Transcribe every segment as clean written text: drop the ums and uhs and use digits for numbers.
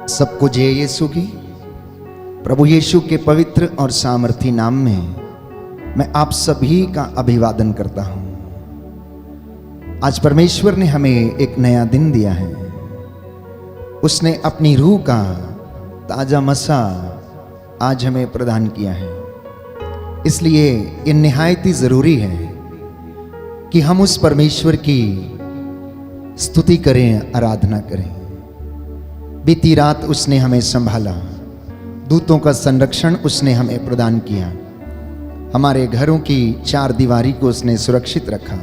सबको जय यीशु की। प्रभु यीशु के पवित्र और सामर्थी नाम में मैं आप सभी का अभिवादन करता हूं। आज परमेश्वर ने हमें एक नया दिन दिया है। उसने अपनी रूह का ताजा मसा आज हमें प्रदान किया है। इसलिए ये निहायत ही जरूरी है कि हम उस परमेश्वर की स्तुति करें, आराधना करें। बीती रात उसने हमें संभाला, दूतों का संरक्षण उसने हमें प्रदान किया, हमारे घरों की चार दीवारी को उसने सुरक्षित रखा।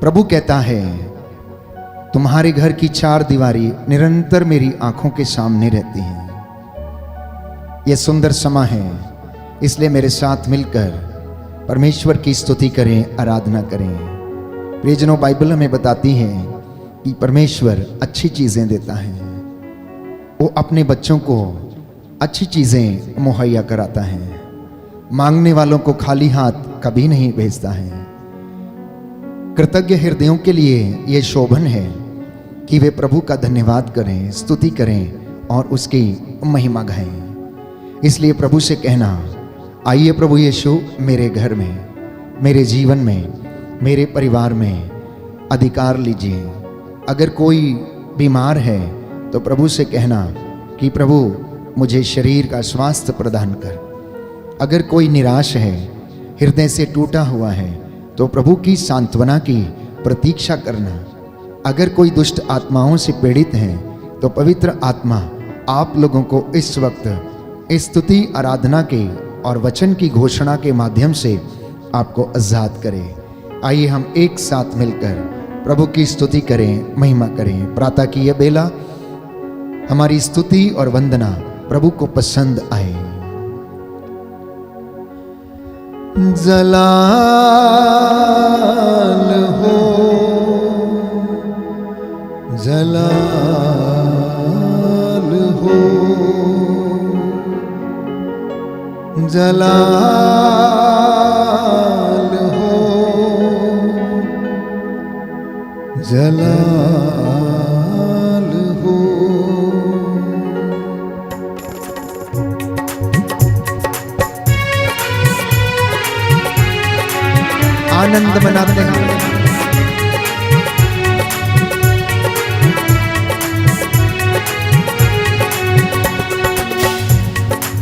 प्रभु कहता है, तुम्हारे घर की चार दीवारी निरंतर मेरी आंखों के सामने रहती हैं। यह सुंदर समा है, इसलिए मेरे साथ मिलकर परमेश्वर की स्तुति करें, आराधना करें। प्रियजनों, बाइबल हमें बताती है कि परमेश्वर अच्छी चीजें देता है। वो अपने बच्चों को अच्छी चीजें मुहैया कराता है। मांगने वालों को खाली हाथ कभी नहीं भेजता है। कृतज्ञ हृदयों के लिए यह शोभन है कि वे प्रभु का धन्यवाद करें, स्तुति करें और उसकी महिमा गाएं। इसलिए प्रभु से कहना, आइए प्रभु यीशु मेरे घर में, मेरे जीवन में, मेरे परिवार में अधिकार लीजिए। अगर कोई बीमार है तो प्रभु से कहना कि प्रभु मुझे शरीर का स्वास्थ्य प्रदान कर। अगर कोई निराश है, हृदय से टूटा हुआ है, तो प्रभु की सांत्वना की प्रतीक्षा करना। अगर कोई दुष्ट आत्माओं से पीड़ित है तो पवित्र आत्मा आप लोगों को इस वक्त स्तुति, आराधना के और वचन की घोषणा के माध्यम से आपको आजाद करे। आइए हम एक साथ मिलकर प्रभु की स्तुति करें, महिमा करें। प्रातः की यह बेला हमारी स्तुति और वंदना प्रभु को पसंद आए। जलाल हो, जलाल हो, जलाल हो, जलाल हो। आनंद मनाते हैं।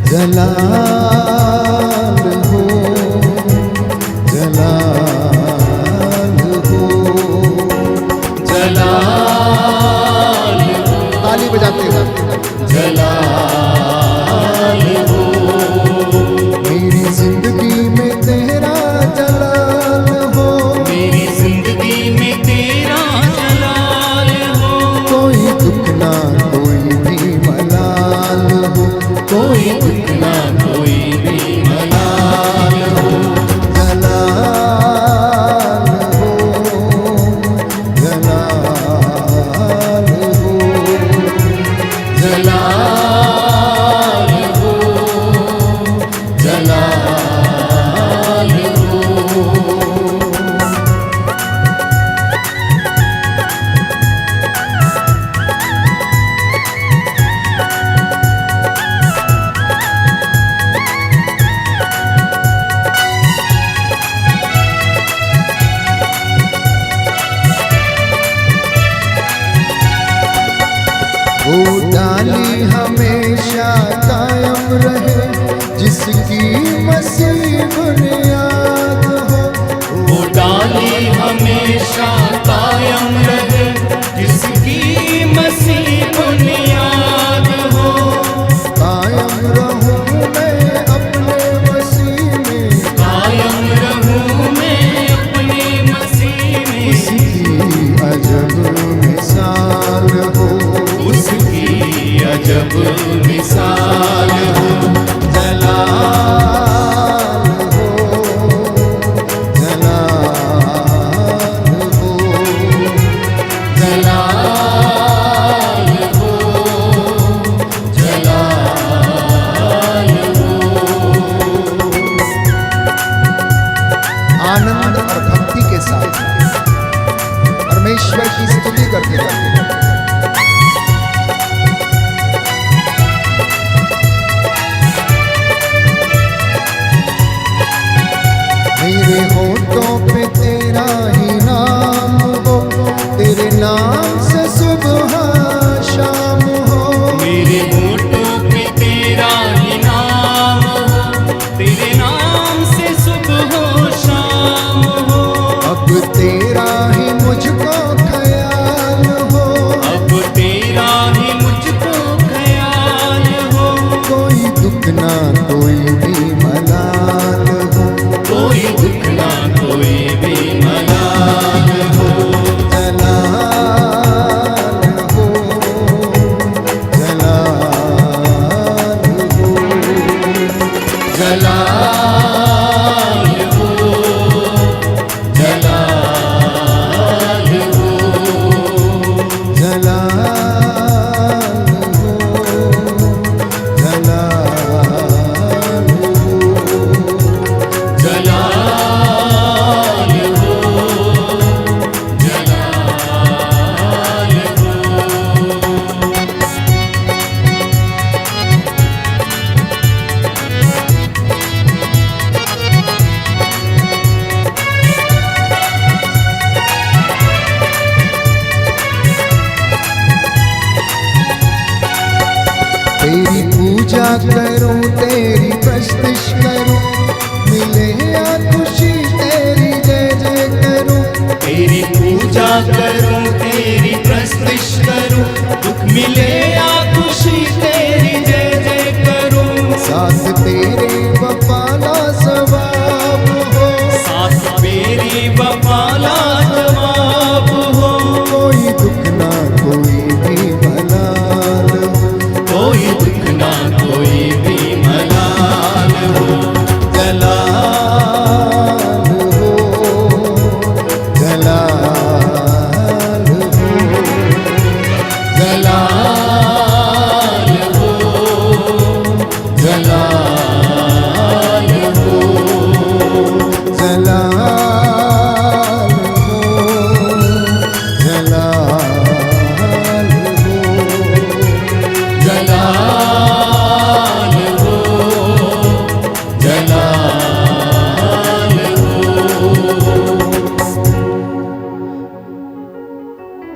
जलाल हो, जलाल हो, जलाल। ताली बजाते हैं। जलाल हो, मेरी जिंदगी में तेरा जलाल हो, मेरी जिंदगी में तेरा जलाल हो। कोई दुख ना कोई भी मलाल हो, कोई दुख ना कोई भी मलाल हो। जलाल हो, जलाल हो, जलाल हो, जलाल हो। वो डाली हमेशा कायम रहे, जिसकी मसीह बुनियाद हो। वो डाली हमेशा कायम रहे, जिसकी मसीह बुनियाद हो। कायम रहूं मैं अपने मसीह में, कायम रहूं मैं अपने मसीह में। उसकी अजब मिसाल हो, उसकी अजब मिसाल हो। जलाल हो, तेरा ही मुझको ख्याल हो, अब तेरा ही मुझको ख्याल हो, कोई दुख ना कोई भी मलाल हो, कोई दुख ना कोई भी मलाल हो। जलाल हो, जलाल हो, जलाल हो, जलाल हो, जलाल हो, जलाल हो। जलाल हो, जलाल हो। तेरी पूजा करूं, तेरी प्रस्तुति करूं, मिले या खुशी तेरी जय जय करूं। तेरी पूजा करूं, तेरी प्रस्तुति करूं, दुख मिले या खुशी तेरी जय जय करूं। साथ तेरे वफाला सवाब हो, साथ मेरी वफाला जवाब हो, कोई दुख ना कोई भी मलाल हो, कोई दुख ना कोई भी मलाल हो। जलाल हो, जलाल हो, जलाल हो, जलाल हो, जलाल हो, जलाल हो, जलाल हो, जलाल हो।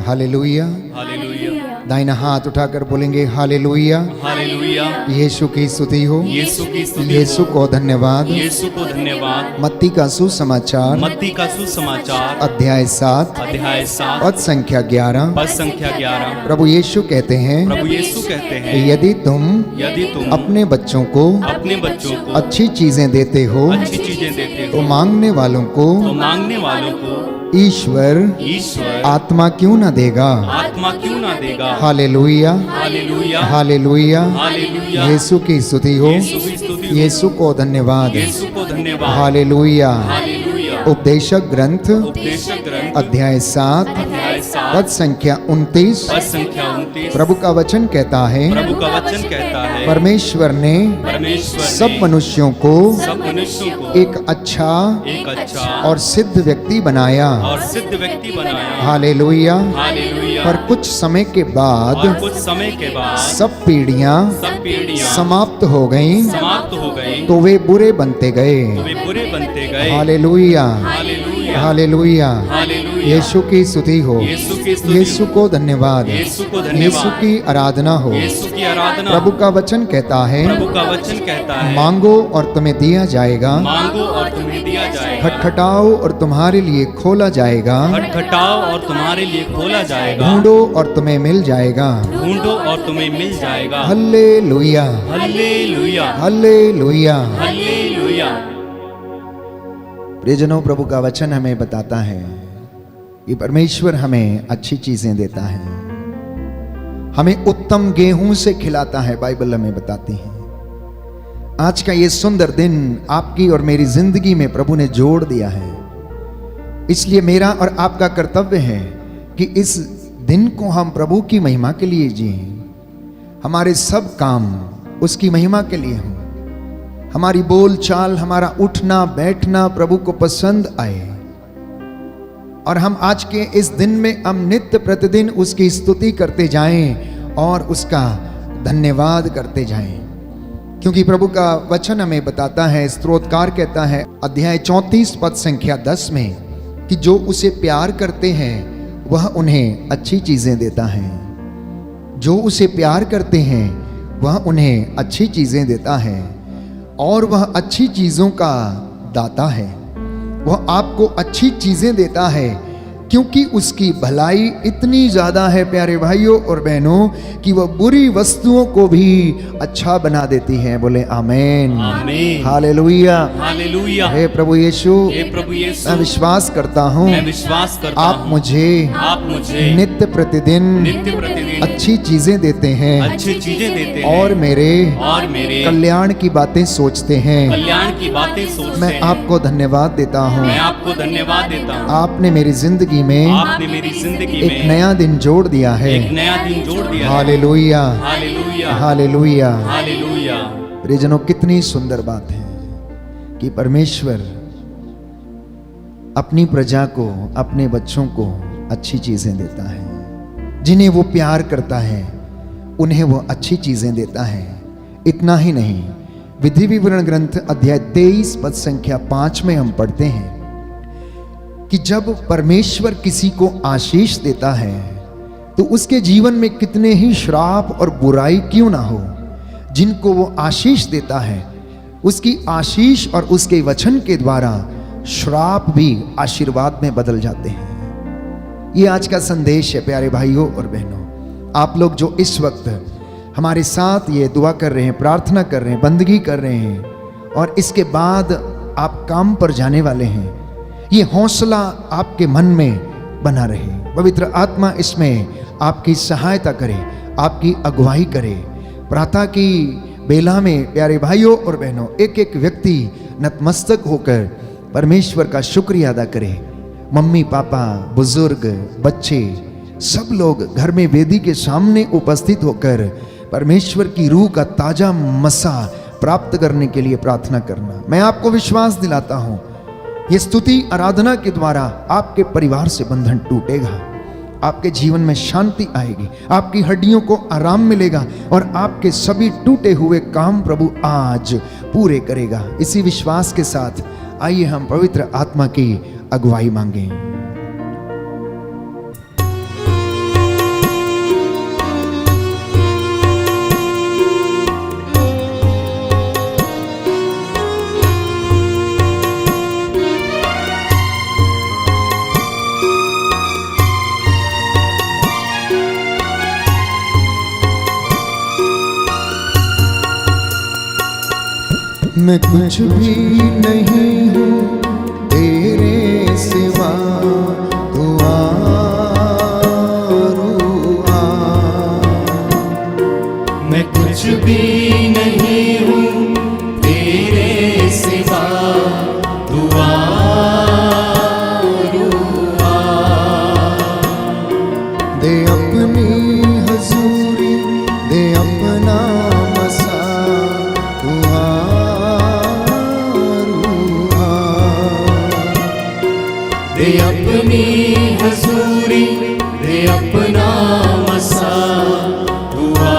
हालेलुया। हालेलुया, दाहिना हाथ उठाकर बोलेंगे हालेलुया। हालेलुया। यीशु की स्तुति हो, यीशु की स्तुति यीशु हो, को धन्यवाद। यीशु को धन्यवाद। मत्ती का सुसमाचार मत्ती का सुसमाचार अध्याय 7 अध्याय 7 पद संख्या 11। पद संख्या 11। प्रभु यीशु कहते हैं, प्रभु यीशु कहते हैं, यदि तुम यदि तुम अपने बच्चों को अपने बच्चों को अच्छी चीजें देते हो अच्छी चीजें देते तो हो, मांगने वालों तो को मांगने वालों को ईश्वर ईश्वर आत्मा क्यों न देगा। आत्मा क्यों ना देगा। Hallelujah, hallelujah, hallelujah. हालेलुया। यीशु की स्तुति हो, यीशु की स्तुति हो, यीशु को धन्यवाद। यीशु को धन्यवाद। हालेलुया। हालेलुया। उपदेशक ग्रंथ उपदेशक ग्रंथ अध्याय 7 अध्याय 7 पद संख्या 29। पद संख्या 29। प्रभु का वचन कहता है, प्रभु का वचन कहता है, परमेश्वर ने परमेश्वर सब ने मनुष्यों को सब मनुष्यों को एक अच्छा एक अच्छा और सिद्ध व्यक्ति बनाया। और सिद्ध व्यक्ति बनाया। हालेलुया। हालेलुया। पर कुछ समय के और बाद कुछ समय के बाद सब पीढ़ियां सब पीढ़ियां समाप्त हो गईं, समाप्त हो गई, तो वे बुरे बनते गए। तो वे बुरे बनते गए। Hallelujah, hallelujah, hallelujah. हालेलुया। यीशु की स्तुति हो, यीशु की स्तुति यीशु को धन्यवाद, यीशु को धन्यवाद, यीशु की आराधना हो। यीशु की आराधना। प्रभु का वचन कहता है, प्रभु का वचन कहता है, मांगो और तुम्हें दिया जाएगा, मांगो और तुम्हें दिया जाएगा, खटखटाओ और तुम्हारे लिए खोला जाएगा, खटखटाओ और तुम्हारे लिए खोला जाएगा, ढूंढो और तुम्हें मिल जाएगा। ढूंढो और तुम्हें मिल जाएगा। Hallelujah, hallelujah, hallelujah. हल्लेलुया। प्रियजनों, प्रभु का वचन हमें बताता है कि परमेश्वर हमें अच्छी चीजें देता है, हमें उत्तम गेहूं से खिलाता है। बाइबल हमें बताती है। आज का ये सुंदर दिन आपकी और मेरी जिंदगी में प्रभु ने जोड़ दिया है, इसलिए मेरा और आपका कर्तव्य है कि इस दिन को हम प्रभु की महिमा के लिए जिएं। हमारे सब काम उसकी महिमा के लिए हों, हमारी बोल चाल, हमारा उठना बैठना प्रभु को पसंद आए, और हम आज के इस दिन में हम नित्य प्रतिदिन उसकी स्तुति करते जाएं और उसका धन्यवाद करते जाएं। क्योंकि प्रभु का वचन हमें बताता है, स्तोत्रकार कहता है अध्याय 34 पद संख्या 10 में कि जो उसे प्यार करते हैं वह उन्हें अच्छी चीजें देता है। जो उसे प्यार करते हैं वह उन्हें अच्छी चीजें देता है और वह अच्छी चीजों का दाता है। वह आपको अच्छी चीजें देता है, क्योंकि उसकी भलाई इतनी ज्यादा है प्यारे भाइयों और बहनों कि वह बुरी वस्तुओं को भी अच्छा बना देती है। बोले आमेन, आमीन, हालेलुया, हालेलुया। हे प्रभु यीशु, हे प्रभु यीशु, मैं विश्वास करता हूँ मैं विश्वास करता आप हूँ मुझे नित्य प्रतिदिन अच्छी चीजें देते हैं अच्छी चीजें देते हैं और मेरे कल्याण की बातें सोचते हैं। कल्याण की बातें सोचते मैं हैं। आपको धन्यवाद देता हूँ। मैं आपको धन्यवाद देता हूँ। आपने मेरी जिंदगी में आपने मेरी जिंदगी एक में नया दिन जोड़ दिया है। एक नया दिन जोड़ दिया है। Hallelujah, hallelujah, hallelujah. हालेलुया। प्रियजनों, कितनी सुंदर बात है कि परमेश्वर अपनी प्रजा को, अपने बच्चों को अच्छी चीजें देता है। जिन्हें वो प्यार करता है उन्हें वो अच्छी चीजें देता है। इतना ही नहीं, विधि विवरण ग्रंथ अध्याय 23 पद संख्या 5 में हम पढ़ते हैं कि जब परमेश्वर किसी को आशीष देता है तो उसके जीवन में कितने ही श्राप और बुराई क्यों ना हो, जिनको वो आशीष देता है उसकी आशीष और उसके वचन के द्वारा श्राप भी आशीर्वाद में बदल जाते हैं। ये आज का संदेश है प्यारे भाइयों और बहनों। आप लोग जो इस वक्त हमारे साथ ये दुआ कर रहे हैं, प्रार्थना कर रहे हैं, बंदगी कर रहे हैं और इसके बाद आप काम पर जाने वाले हैं, ये हौसला आपके मन में बना रहे। पवित्र आत्मा इसमें आपकी सहायता करे, आपकी अगुवाई करे। प्रातः की बेला में प्यारे भाइयों और बहनों एक एक व्यक्ति नतमस्तक होकर परमेश्वर का शुक्रिया अदा करे। मम्मी पापा, बुजुर्ग, बच्चे, सब लोग घर में वेदी के सामने उपस्थित होकर परमेश्वर की रूह का ताजा मसा प्राप्त करने के लिए प्रार्थना करना। मैं आपको विश्वास दिलाता हूं, ये स्तुति आराधना के द्वारा आपके परिवार से बंधन टूटेगा, आपके जीवन में शांति आएगी, आपकी हड्डियों को आराम मिलेगा और आपके सभी टूटे हुए काम प्रभु आज पूरे करेगा। इसी विश्वास के साथ आइए हम पवित्र आत्मा की अगुवाई मांगें। मैं कुछ भी नहीं हूँ तेरे सिवा, तू आ। मैं कुछ भी नहीं हूँ तेरे सिवा, तू आ। दे अपनी हजूरी, दे अपना मसा, तू आ। दे अपनी हजूरी, दे अपना मसा, तू आ।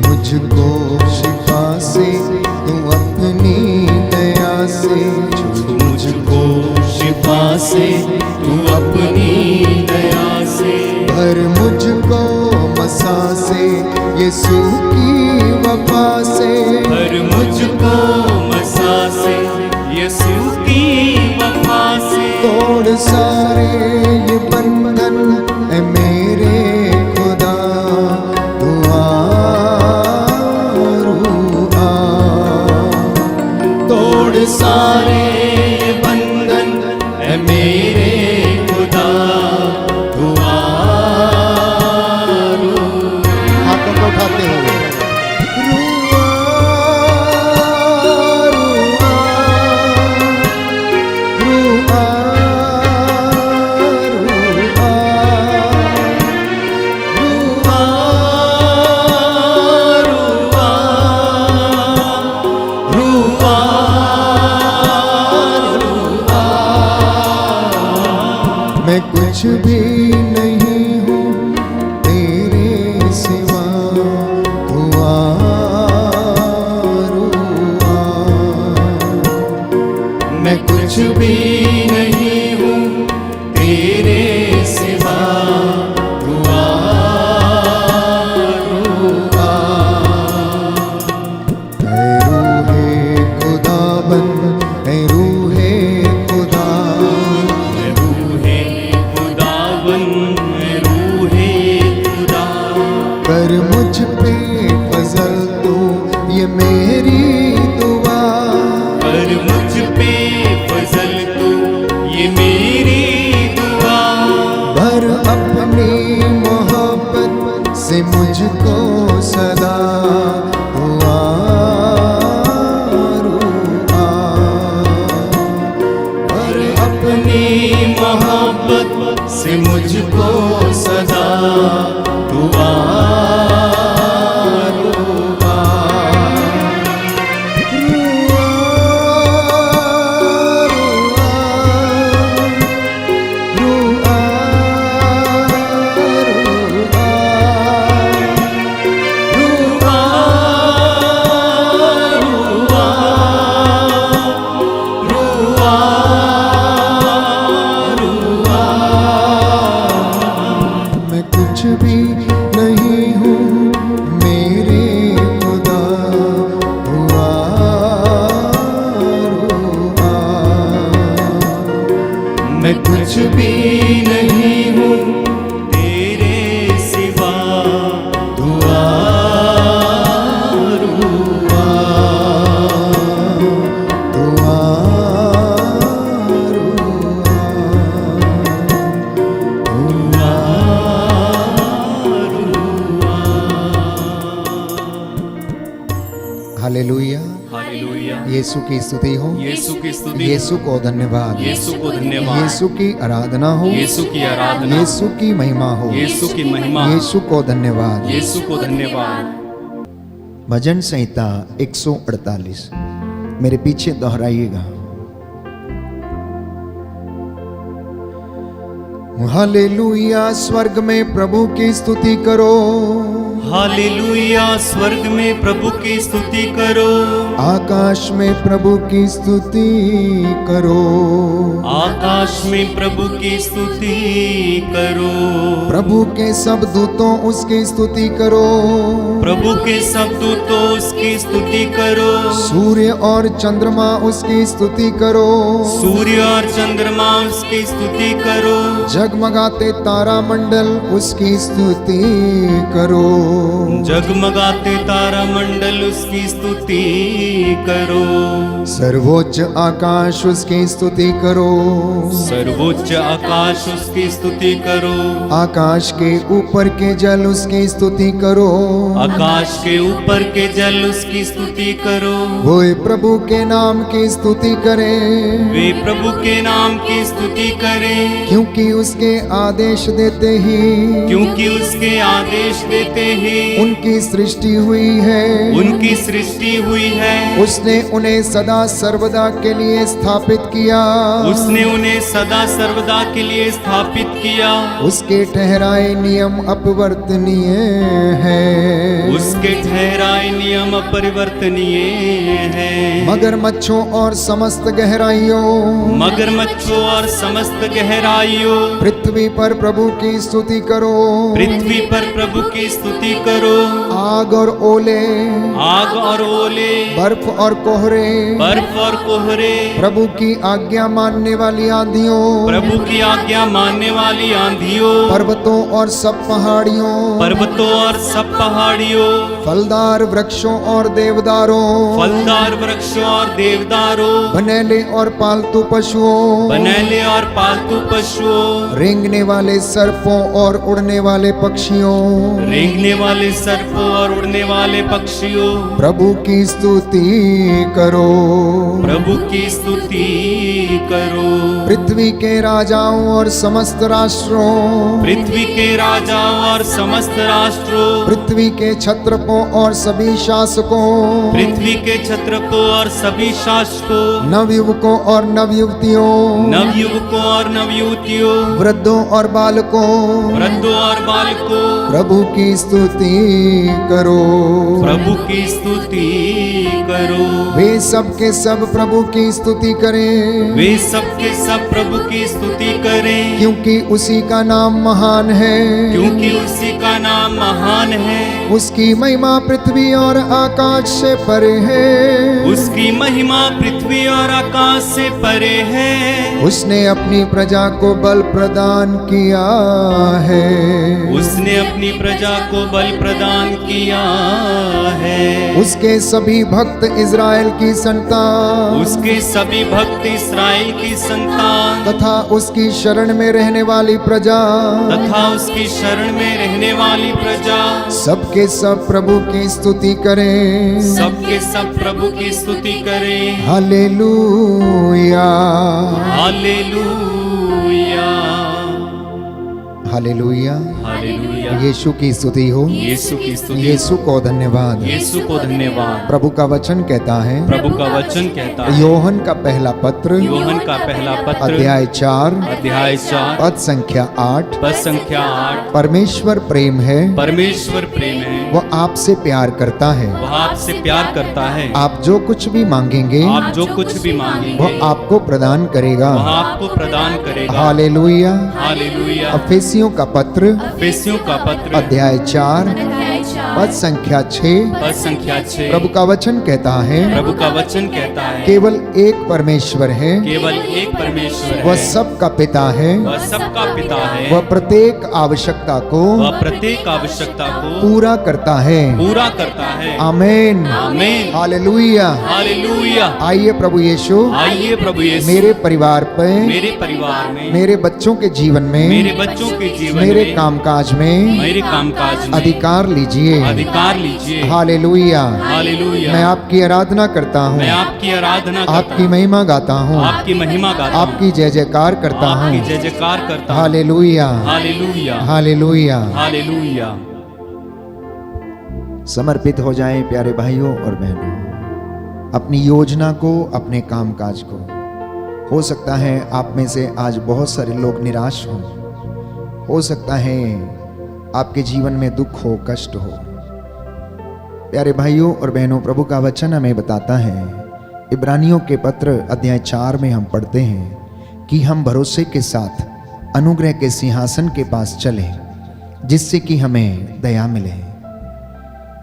मुझको शिफा से तू अपनी दया से, मुझको शिफा से तू अपनी दया से, भर मुझको मसा से यीशु की वफा से, भर मुझको मसा से यीशु की वफा से। तोड़ सारे ये बंधन ऐ मेरे खुदा, तू आ। तोड़ सारे बंधन है मेरे खुदा, तू आ। हाथों को उठाते हुए मैं कुछ भी नहीं हूँ तेरे सिवा, तू आरुआ। मैं कुछ भी नहीं हूँ तेरे सिवा, तू आरुआ। ऐ रूहे खुदाबंद, ऐ रूहे खुदा, मैं रूहे खुदाबंद, मैं रूहे खुदा। कर मुझ पे फजल तू ये मेरी दुआ। कर मुझ पे फजल तू ये मेरी दुआ। भर अपनी मोहब्बत से मुझको सदा, हुआ रूआ। और अपनी मोहब्बत से मुझको सदा दुआ रुआ। मैं कुछ भी नहीं हूँ मेरे खुदा, हुआ रूआ। मैं कुछ भी नहीं हूँ तेरे सिवा, दुआ रुआ। दुआ हालेलुया। हालेलुया। यीशु की स्तुति हो, यीशु की स्तुति, यीशु को धन्यवाद, यीशु को धन्यवाद, यीशु की आराधना हो, यीशु की आराधना, यीशु की महिमा हो, यीशु की महिमा, यीशु को धन्यवाद। यीशु को धन्यवाद। भजन संहिता 148 मेरे पीछे दोहराइएगा। हालेलुया। स्वर्ग में प्रभु की स्तुति करो, हालेलुया। स्वर्ग में प्रभु की स्तुति करो, आकाश में प्रभु की स्तुति करो, आकाश में प्रभु की स्तुति करो, प्रभु के सब दूतों उसकी स्तुति करो, प्रभु के सब दूतों उसकी स्तुति करो, सूर्य और चंद्रमा उसकी स्तुति करो, सूर्य और चंद्रमा उसकी स्तुति करो, जगमगाते तारा मंडल उसकी स्तुति करो, जगमगाते तारा मंडल उसकी स्तुति करो, सर्वोच्च आकाश उसकी स्तुति करो, सर्वोच्च आकाश उसकी स्तुति करो, आकाश के ऊपर के जल उसकी स्तुति करो, आकाश के ऊपर के जल उसकी स्तुति करो, वो प्रभु के नाम की स्तुति करे, वे प्रभु के नाम की स्तुति करें, क्योंकि उसके आदेश देते ही, क्योंकि उसके आदेश देते ही उनकी सृष्टि हुई है, उनकी सृष्टि हुई है, उसने उन्हें सदा सर्वदा के लिए स्थापित किया, उसने उन्हें सदा सर्वदा के लिए स्थापित किया, उसके ठहराए नियम अपरिवर्तनीय है, उसके ठहराए नियम अपरिवर्तनीय है, मगरमच्छों और समस्त गहराइयों, मगरमच्छों और समस्त गहराइयों, पृथ्वी पर प्रभु की स्तुति करो, पृथ्वी पर प्रभु की स्तुति करो, आग और ओले, आग और ओले, बर्फ और कोहरे, बर्फ और कोहरे, प्रभु की आज्ञा मानने वाली आंधियों, प्रभु की आज्ञा मानने वाली आंधियों, पर्वतों और सब पहाड़ियों, पर्वतों और सब पहाड़ियों, फलदार वृक्षों और देवदारों, फलदार वृक्षों और देवदारों, बनेले और पालतू पशुओं, बनेले और पालतू पशुओं, रेंगने वाले सर्पों और उड़ने वाले पक्षियों, रेंगने वाले सर्पों और उड़ने वाले पक्षियों, प्रभु की स्तुति करो, प्रभु की स्तुति करो, पृथ्वी के राजाओं और समस्त राष्ट्रों, पृथ्वी के राजाओं और समस्त राष्ट्रों, पृथ्वी के क्षत्रपों और सभी शासकों, पृथ्वी के पवित्र को और सभी शासकों, नवयुवकों और नवयुवतियों, नवयुवकों और नवयुवतियों, वृद्धों और बालकों, वृद्धों और बालकों, प्रभु की स्तुति करो। प्रभु की स्तुति करो। वे सब के सब प्रभु की स्तुति करें, वे सब के सब प्रभु की स्तुति करें, क्योंकि उसी का नाम महान है। क्योंकि उसी का नाम महान है। उसकी महिमा पृथ्वी और आकाश से परे है। उसकी महिमा पृथ्वी और आकाश से परे है। उसने अपनी प्रजा को बल प्रदान किया है। उसने अपनी प्रजा को बल प्रदान किया है। उसके सभी भक्त इज़राइल की संतान, उसके सभी भक्त इस्राएल की संतान, तथा उसकी शरण में रहने वाली प्रजा, तथा उसकी शरण में रहने वाली प्रजा, सबके सब प्रभु की स्तुति करें। सबके सब प्रभु की स्तुति करें। Hallelujah, hallelujah, hallelujah. हालेलुया। यीशु की स्तुति हो, यीशु की स्तुति। यीशु को धन्यवाद। यीशु को धन्यवाद। प्रभु का वचन कहता है, प्रभु का वचन कहता है, योहन का पहला पत्र, योहन का पहला पत्र, अध्याय 4, अध्याय 4, पद संख्या 8, पद संख्या 8। परमेश्वर प्रेम है, परमेश्वर प्रेम है, वह आपसे प्यार करता है। वह आपसे प्यार करता है। आप जो कुछ भी मांगेंगे, आप जो कुछ भी मांगेंगे, वह आपको प्रदान करेगा। वह आपको प्रदान करेगा। हालेलुया। हालेलुया। एफेसियों का पत्र, एफेसियों का पत्र, अध्याय 4, पद संख्या 6, पद संख्या 6। प्रभु का वचन कहता है, प्रभु का वचन कहता है, केवल एक परमेश्वर है, केवल एक परमेश्वर वह है, सबका पिता है, वह सबका पिता है, वह प्रत्येक आवश्यकता को वह प्रत्येक आवश्यकता को पूरा करता है। पूरा करता है। आमीन, आमीन। हालेलुया। हालेलुया। आइए प्रभु यीशु आइए प्रभु यीशु मेरे परिवार पे, मेरे परिवार में, मेरे बच्चों के जीवन में, मेरे बच्चों के जीवन मेरे में, कामकाज में मेरे कामकाज में अधिकार लीजिए। अधिकार लीजिए। हालेलुया। हालेलुया। मैं आपकी आराधना करता हूँ, मैं आपकी आराधना करता आपकी हूँ, महिमा गाता हूँ, आपकी महिमा गाता हूँ, आपकी जय जयकार करता आपकी हूँ। जय जयकार करता हूँ। Hallelujah, hallelujah. हालेलुया। हालेलुया। समर्पित हो जाएं प्यारे भाइयों और बहनों, अपनी योजना को, अपने कामकाज को। हो सकता है आप में से आज बहुत सारे लोग निराश हों, हो सकता है आपके जीवन में दुख हो, कष्ट हो। प्यारे भाइयों और बहनों, प्रभु का वचन हमें बताता है, इब्रानियों के पत्र अध्याय 4 में हम पढ़ते हैं कि हम भरोसे के साथ अनुग्रह के सिंहासन के पास चले, जिससे कि हमें दया मिले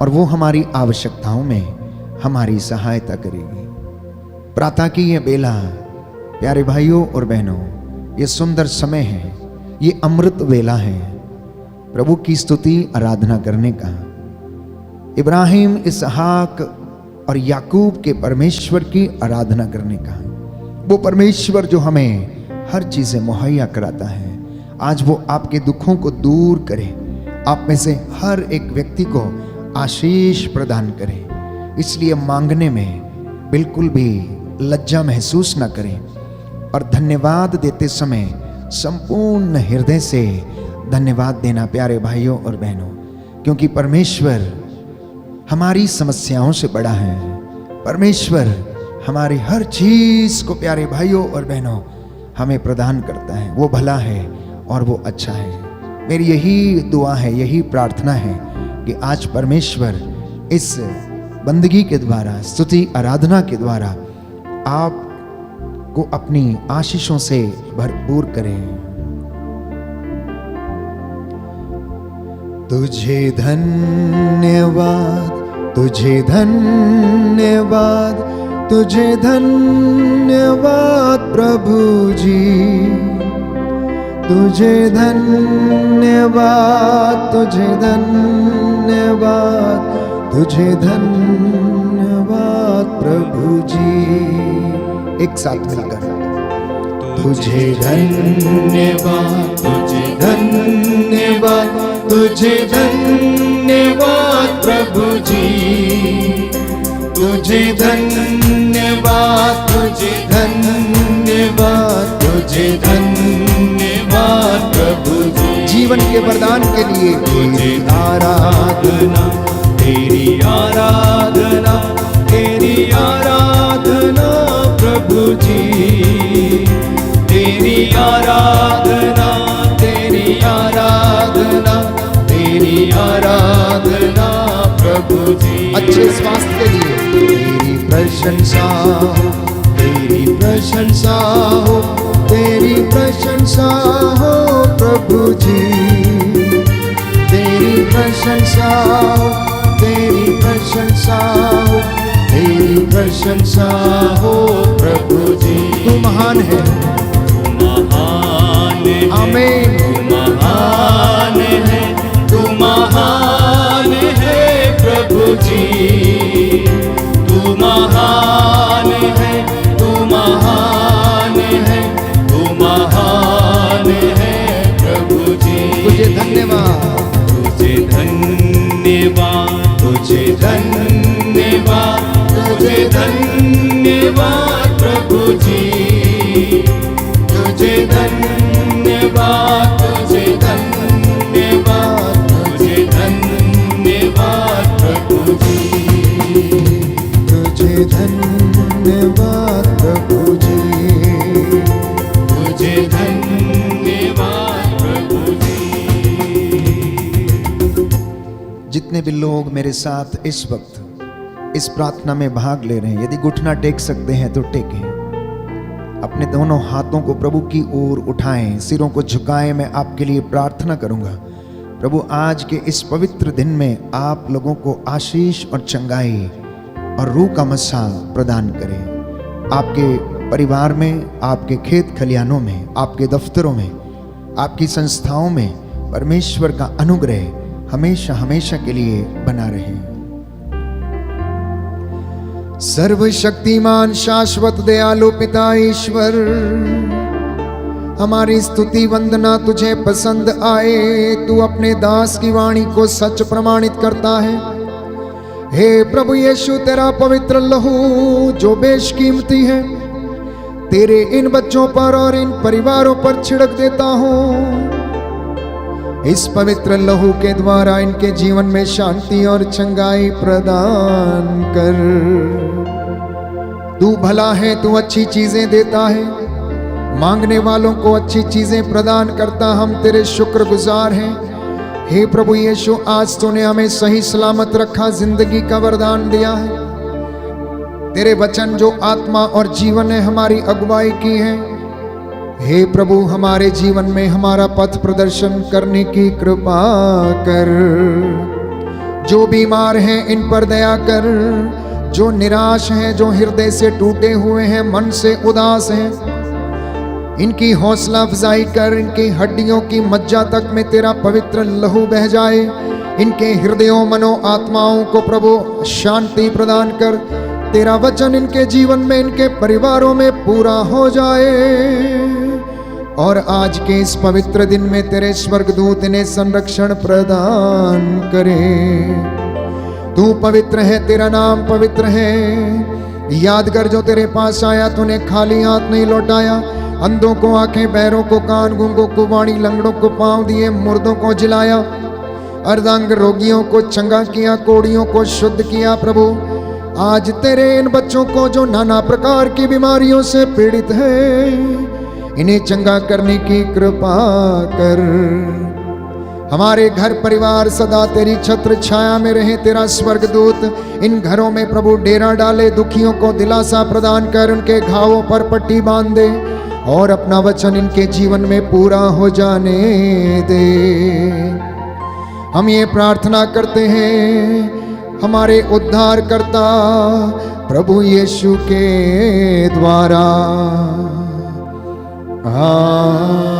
और वो हमारी आवश्यकताओं में हमारी सहायता करेगी। प्रातः की यह बेला, प्यारे भाइयों और बहनों, ये सुंदर समय है, ये अमृत वेला है प्रभु की स्तुति आराधना करने का। इब्राहिम, इसहाक और याकूब के परमेश्वर की आराधना करने का। वो परमेश्वर जो हमें हर चीजें मुहैया कराता है, आज वो आपके दुखों को दूर करे, आप में से हर एक व्यक्ति को आशीष प्रदान करे। इसलिए मांगने में बिल्कुल भी लज्जा महसूस ना करें और धन्यवाद देते समय संपूर्ण हृदय से धन्यवाद देना प्यारे भाइयों और बहनों, क्योंकि परमेश्वर हमारी समस्याओं से बड़ा है। परमेश्वर हमारी हर चीज को प्यारे भाइयों और बहनों हमें प्रदान करता है। वो भला है और वो अच्छा है। मेरी यही दुआ है, यही प्रार्थना है कि आज परमेश्वर इस बंदगी के द्वारा, स्तुति आराधना के द्वारा आप को अपनी आशीषों से भरपूर करें। तुझे धन्यवाद, तुझे धन्यवाद, तुझे धन्यवाद प्रभु जी, तुझे धन्यवाद, तुझे धन्यवाद, तुझे धन्यवाद प्रभु जी। एक साथ मिलकर, तुझे धन्यवाद, तुझे धन्यवाद, तुझे धन्यवाद प्रभु जी, तुझे धन्यवाद, तुझे धन्यवाद, तुझे धन्यवाद प्रभु जी। जीवन के वरदान के लिए तेरी आराधना, तेरी आराधना, तेरी तेरी आराधना प्रभु जी, तेरी आराधना, तेरी आराधना, तेरी आराधना प्रभु जी। अच्छे स्वास्थ्य के लिए तेरी प्रशंसा, तेरी प्रशंसा हो, तेरी प्रशंसा हो प्रभु जी, तेरी प्रशंसा हो, तेरी प्रशंसा हो, तेरी प्रशंसा हो प्रभु जी। तू महान है, महान है, आमीन। तू महान है, तू महान है प्रभु जी, तू महान है, तू महान है, तू महान है प्रभु जी। तुझे धन्यवाद, तुझे धन्यवाद, तुझे धन्यवाद, तुझे धन्यवाद प्रभु जी, तुझे धन्यवाद, तुझे धन्यवाद, तुझे धन्यवाद प्रभु जी, तुझे धन्यवाद प्रभु जी, तुझे धन्यवाद प्रभु जी। जितने भी लोग मेरे साथ इस वक्त इस प्रार्थना में भाग ले रहे हैं, यदि घुटना टेक सकते हैं तो टेकें, अपने दोनों हाथों को प्रभु की ओर उठाएं, सिरों को झुकाएं। मैं आपके लिए प्रार्थना करूंगा। प्रभु आज के इस पवित्र दिन में आप लोगों को आशीष और चंगाई और रूह का मसा प्रदान करें। आपके परिवार में, आपके खेत खलिहानों में, आपके दफ्तरों में, आपकी संस्थाओं में परमेश्वर का अनुग्रह हमेशा हमेशा के लिए बना रहे। सर्वशक्तिमान शाश्वत दयालु पिता ईश्वर, हमारी स्तुति वंदना तुझे पसंद आए। तू अपने दास की वाणी को सच प्रमाणित करता है। हे प्रभु यीशु, तेरा पवित्र लहू जो बेशकीमती है, तेरे इन बच्चों पर और इन परिवारों पर छिड़क देता हूँ। इस पवित्र लहू के द्वारा इनके जीवन में शांति और चंगाई प्रदान कर। तू भला है, तू अच्छी चीजें देता है, मांगने वालों को अच्छी चीजें प्रदान करता। हम तेरे शुक्रगुजार हैं। हे प्रभु यीशु, आज तूने हमें सही सलामत रखा, जिंदगी का वरदान दिया है। तेरे वचन जो आत्मा और जीवन है हमारी अगुवाई की है। हे प्रभु, हमारे जीवन में हमारा पथ प्रदर्शन करने की कृपा कर। जो बीमार हैं इन पर दया कर, जो निराश हैं, जो हृदय से टूटे हुए हैं, मन से उदास हैं, इनकी हौसला अफजाई कर। इनकी हड्डियों की मज्जा तक में तेरा पवित्र लहू बह जाए। इनके हृदयों, मनो, आत्माओं को प्रभु शांति प्रदान कर। तेरा वचन इनके जीवन में, इनके परिवारों में पूरा हो जाए। और आज के इस पवित्र दिन में तेरे स्वर्गदूत इन्हें संरक्षण प्रदान करे। तू पवित्र है, तेरा नाम पवित्र है। याद कर, जो तेरे पास आया तूने खाली हाथ नहीं लौटाया। अंधों को आंखें, बहरों को कान, गूंगों को वाणी, लंगड़ों को पांव दिए, मुर्दों को जिलाया, अर्धांग रोगियों को चंगा किया, कोढ़ियों को शुद्ध किया। प्रभु, आज तेरे इन बच्चों को जो नाना प्रकार की बीमारियों से पीड़ित है, इन्हें चंगा करने की कृपा कर। हमारे घर परिवार सदा तेरी छत्र छाया में रहे। तेरा स्वर्गदूत इन घरों में प्रभु डेरा डाले। दुखियों को दिलासा प्रदान कर, उनके घावों पर पट्टी बांध दे और अपना वचन इनके जीवन में पूरा हो जाने दे। हम ये प्रार्थना करते हैं हमारे उद्धारकर्ता प्रभु यीशु के द्वारा, आमीन।